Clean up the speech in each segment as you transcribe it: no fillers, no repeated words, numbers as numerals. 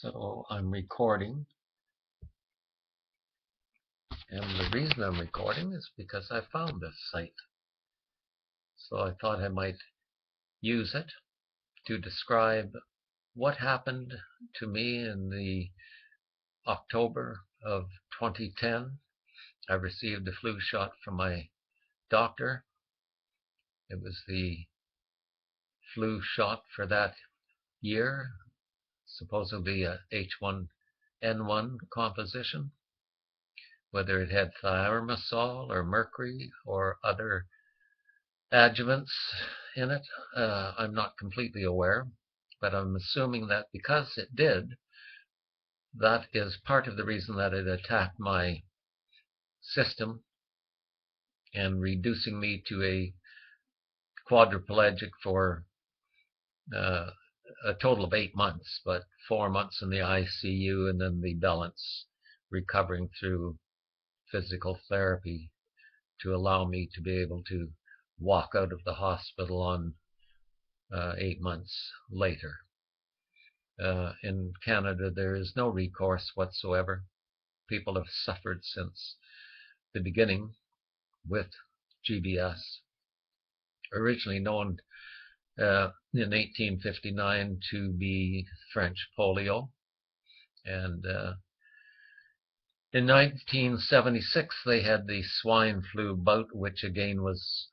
So I'm recording, and the reason I'm recording is because I found this site. So I thought I might use it to describe what happened to me in the October of 2010. I received a flu shot from my doctor. It was the flu shot for that year, supposedly a H1N1 composition. Whether it had thimerosal or mercury or other adjuvants in it, I'm not completely aware, but I'm assuming that because it did, that is part of the reason that it attacked my system and reducing me to a quadriplegic for a total of 8 months, but 4 months in the ICU and then the balance recovering through physical therapy to allow me to be able to walk out of the hospital on 8 months later. In Canada, there is no recourse whatsoever. People have suffered since the beginning with GBS, originally known in 1859 to be French polio. And in 1976, they had the swine flu bout, which again was,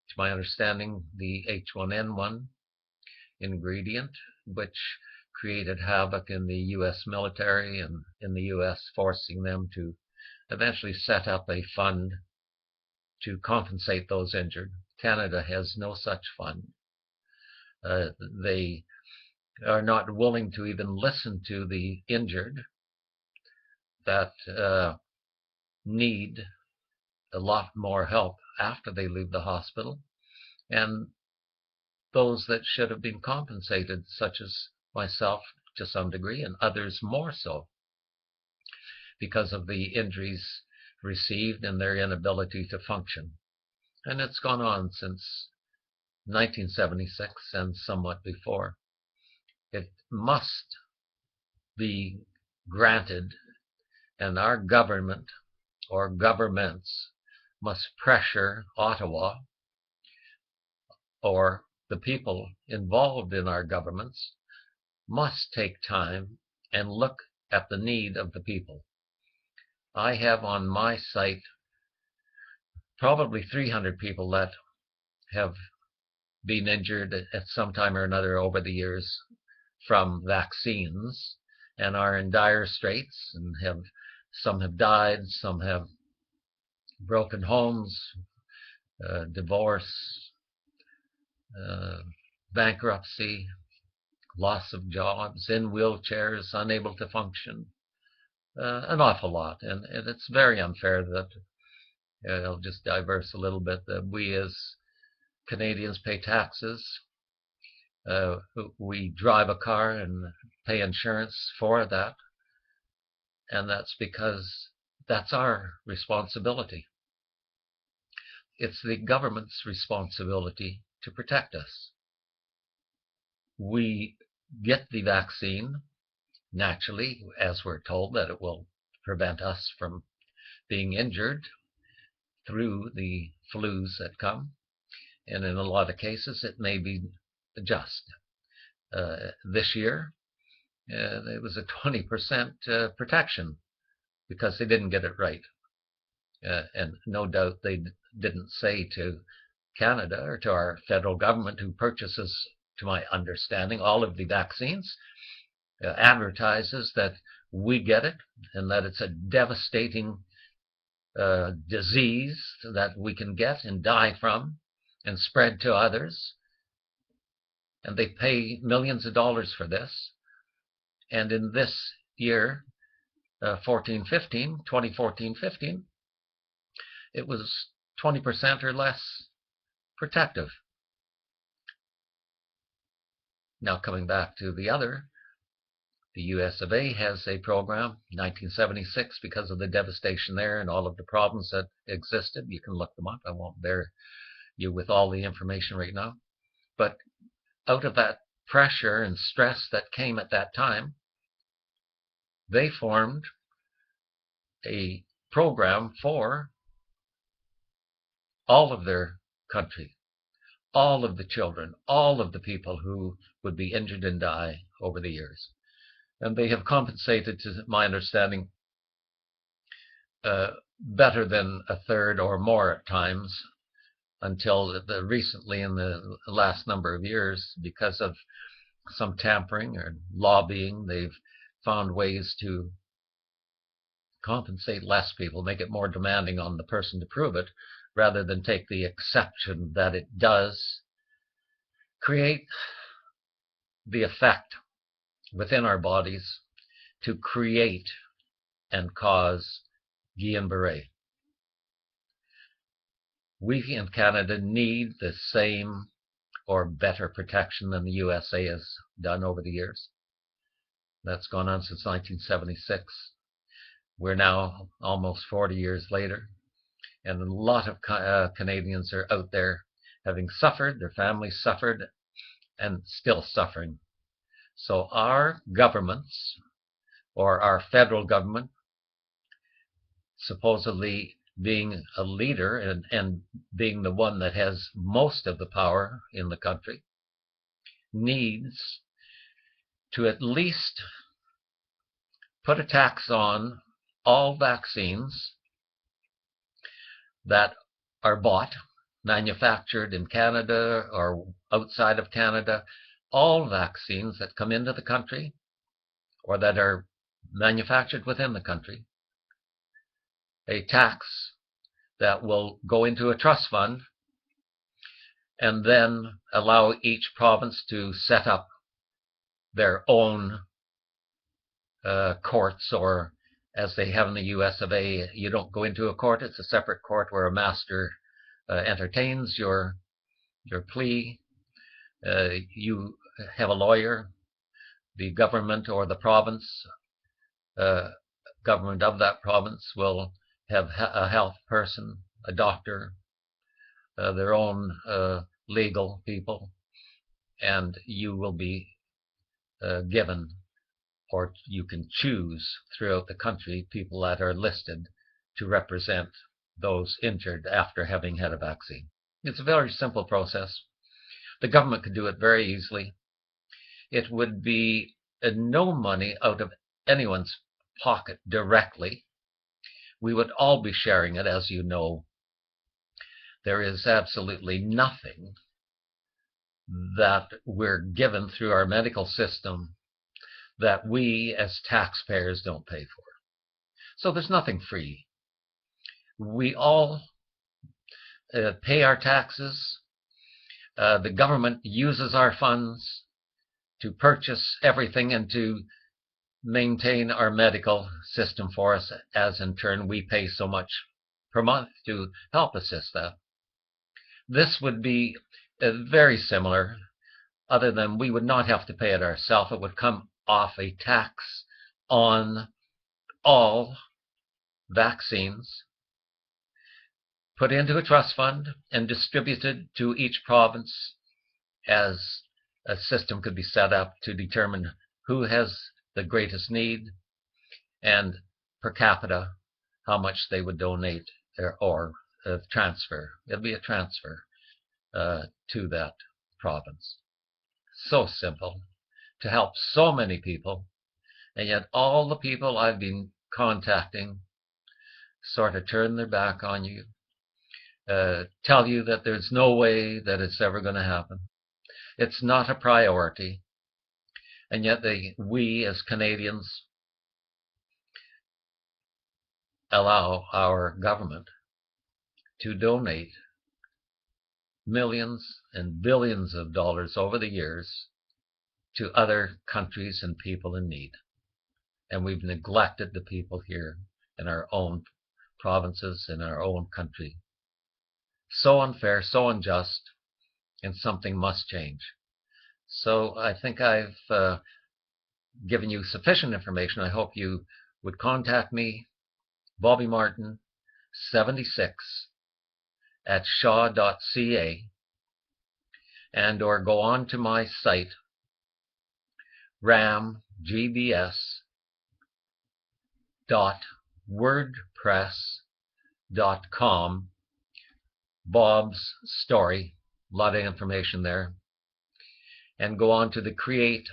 to my understanding, the H1N1 ingredient, which created havoc in the U.S. military and in the U.S., forcing them to eventually set up a fund to compensate those injured. Canada has no such fund. They are not willing to even listen to the injured that need a lot more help after they leave the hospital, and those that should have been compensated, such as myself to some degree, and others more so, because of the injuries received and their inability to function. And it's gone on since 1976 and somewhat before. It must be granted, and our government or governments must pressure Ottawa, or the people involved in our governments must take time and look at the need of the people. I have on my site probably 300 people that have been injured at some time or another over the years from vaccines and are in dire straits, and some have died, some have broken homes, divorce, bankruptcy, loss of jobs, in wheelchairs, unable to function, an awful lot. And it's very unfair that, I'll just diverse a little bit, that we as Canadians pay taxes. We drive a car and pay insurance for that. And that's because that's our responsibility. It's the government's responsibility to protect us. We get the vaccine naturally, as we're told that it will prevent us from being injured through the flus that come. And in a lot of cases, it may be just. This year, it was a 20% protection because they didn't get it right. And no doubt they didn't say to Canada or to our federal government, who purchases, to my understanding, all of the vaccines, advertises that we get it and that it's a devastating disease that we can get and die from and spread to others. And they pay millions of dollars for this. And in this year, 2014-15, it was 20% or less protective. Now, coming back to the US of A has a program, 1976, because of the devastation there and all of the problems that existed. You can look them up. I won't bear you with all the information right now. But out of that pressure and stress that came at that time, they formed a program for all of their country, all of the children, all of the people who would be injured and die over the years. And they have compensated, to my understanding, better than a third or more at times, until recently, in the last number of years, because of some tampering or lobbying, they've found ways to compensate less people, make it more demanding on the person to prove it, rather than take the exception that it does create the effect within our bodies to create and cause Guillain-Barré. We in Canada need the same or better protection than the USA has done over the years. That's gone on since 1976. We're now almost 40 years later, and a lot of Canadians are out there having suffered, their families suffered, and still suffering. So our governments, or our federal government, supposedly being a leader and being the one that has most of the power in the country, needs to at least put a tax on all vaccines that are bought, manufactured in Canada or outside of Canada, all vaccines that come into the country or that are manufactured within the country, a tax that will go into a trust fund and then allow each province to set up their own courts, or as they have in the US of A, you don't go into a court, it's a separate court where a master entertains your plea. You have a lawyer, the government or the province, government of that province will have a health person, a doctor, their own legal people, and you will be given, or you can choose throughout the country, people that are listed to represent those injured after having had a vaccine. It's a very simple process. The government could do it very easily. It would be no money out of anyone's pocket directly. We would all be sharing it, as you know. There is absolutely nothing that we're given through our medical system that we as taxpayers don't pay for. So there's nothing free. We all pay our taxes. The government uses our funds to purchase everything and to maintain our medical system for us, as in turn we pay so much per month to help assist that. This would be very similar, other than we would not have to pay it ourselves. It would come off a tax on all vaccines, put into a trust fund and distributed to each province as a system could be set up to determine who has the greatest need, and per capita how much they would donate or transfer. It'll be a transfer to that province. So simple to help so many people, and yet all the people I've been contacting sort of turn their back on you, tell you that there's no way that it's ever going to happen. It's not a priority. And yet we as Canadians allow our government to donate millions and billions of dollars over the years to other countries and people in need. And we've neglected the people here in our own provinces, in our own country. So unfair, so unjust, and something must change. So I think I've given you sufficient information. I hope you would contact me, Bobby Martin, 76 at shaw.ca, and or go on to my site, ramgbs.ca, bob.wordpress.com. Bob's story, a lot of information there. And go on to the Create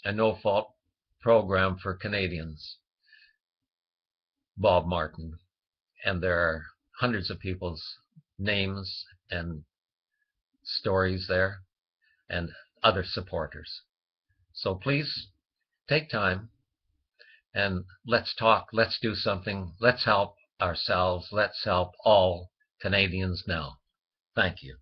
a No-Fault Program for Canadians, Bob Martin. And there are hundreds of people's names and stories there and other supporters. So please take time and let's talk, let's do something, let's help ourselves, let's help all Canadians now. Thank you.